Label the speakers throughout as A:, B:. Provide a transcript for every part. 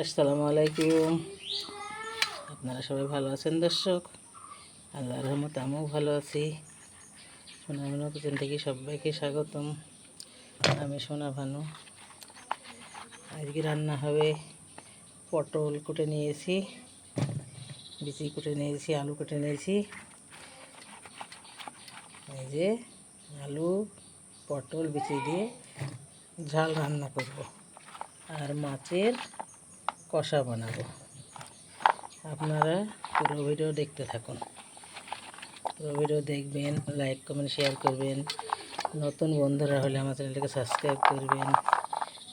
A: আসসালামু আলাইকুম। আপনারা সবাই ভালো আছেন দর্শক? আল্লাহর রহমতে আমিও ভালো আছি। সোনা ভানু কিচেন থেকে সবাইকে স্বাগতম। আমি সোনা ভানু। আজকে রান্না হবে পটল কুটে নিয়েছি, বিচি কুটে নিয়েছি, আলু কুটে নিয়েছি। এই যে আলু পটল বিচি দিয়ে ঝাল রান্না করব আর মাছের কষা বানাবো। আপনারা পুরো ভিডিও দেখতে থাকুন। পুরো ভিডিও দেখবেন, লাইক কমেন্ট শেয়ার করবেন। নতুন বন্ধুরা হলে আমার চ্যানেলটাকে সাবস্ক্রাইব করবেন।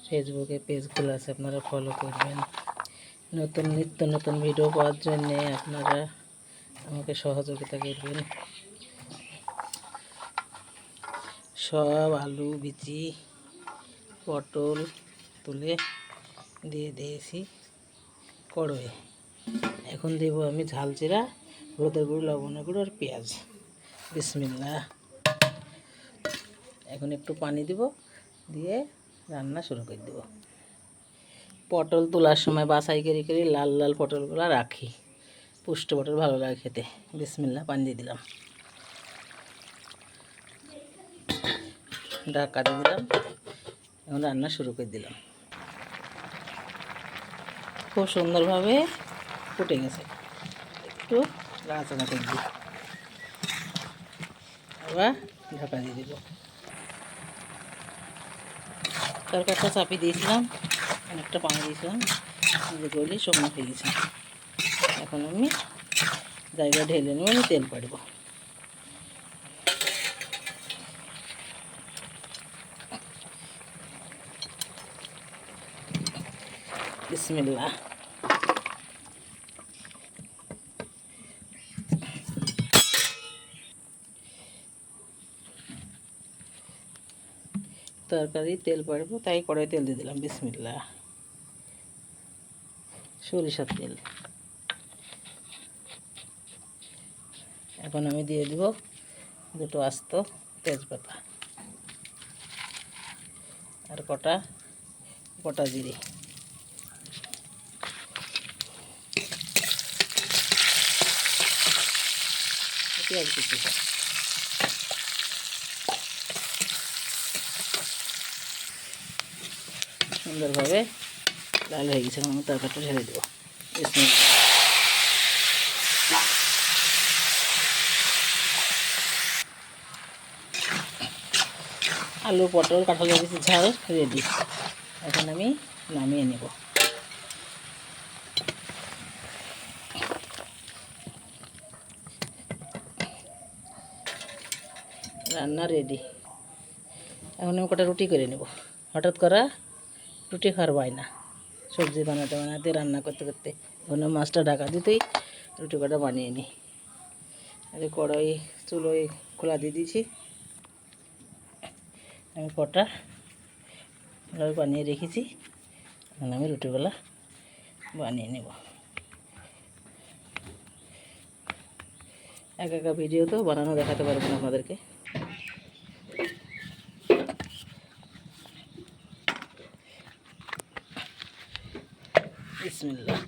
A: ফেসবুকে পেজ খোলা আছে, আপনারা ফলো করবেন। নিত্য নতুন ভিডিও পাওয়ার জন্যে আপনারা আমাকে সহযোগিতা করবেন। সব আলু বিচি পটল তুলে দিয়ে দিয়েছি কড়াইয়ে। এখন দেব আমি ঝাল জিরা, হলুদের গুঁড়ো, লবণের গুঁড়ো আর পেঁয়াজ। বিসমিল্লাহ। এখন একটু পানি দিব, দিয়ে রান্না শুরু করে দেব। পটল তোলার সময় বাছাই করে লাল লাল পটলগুলো রাখি। পুষ্ট পটল ভালো লাগে খেতে। বিসমিল্লাহ, পানি দিয়ে দিলাম, ঢাকা দিয়ে দিলাম। এখন রান্না শুরু করে দিলাম। খুব সুন্দরভাবে ফুটে গেছে। একটু নাড়াচাড়া করে দিই, আবার ঢাকা দিয়ে দেব। তরকারিটা চাপিয়ে দিয়েছিলাম, অনেকটা পানি দিয়েছিলাম, গলি শুকনো হয়ে গেছে। এখন আমি জায়গা ঢেলে নেব, আমি তেল পাড়ব। বিসমিল্লাহ। তরকারি তেল পাড়বো, তাই কড়াই তেল দিয়ে দিলাম। বিসমিল্লাহ। সরিষার তেল। এখন আমি দিয়ে দিব দুটো আস্ত তেজপাতা আর গোটা জিরে। পেঁয়াজ কুচি। সুন্দরভাবে লাল হয়ে গেছে। আমি তরকারিটা ঢেলে দেবো। আলু পটল কাঁঠালের বিচি ঝাল রেডি। এখন আমি নামিয়ে নেব। রান্না রেডি। এখন আমি কটা রুটি করে নেব। হঠাৎ করা রুটি খাওয়ার বায়না, সবজি বানাতে বানাতে রান্না করতে করতে। এখন মাছটা ঢাকা দিতেই রুটি কটা বানিয়ে নিই। আরে কড়াই চুলোয় খোলা দিয়ে দিয়েছি। আমি কটা বানিয়ে রেখেছি। এখন আমি রুটিগুলা বানিয়ে নেব। একা ভিডিও তো বানানো দেখাতে পারবো না আপনাদেরকে। বিসমিল্লাহ।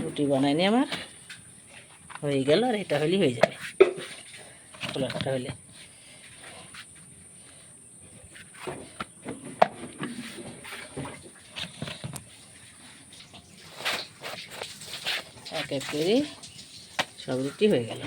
A: রুটি বানাইনি আমার হয়ে গেল, আর এটা হলেই হয়ে যাবে। খোলাটা হলে এক এক করে সব রুটি হয়ে গেল।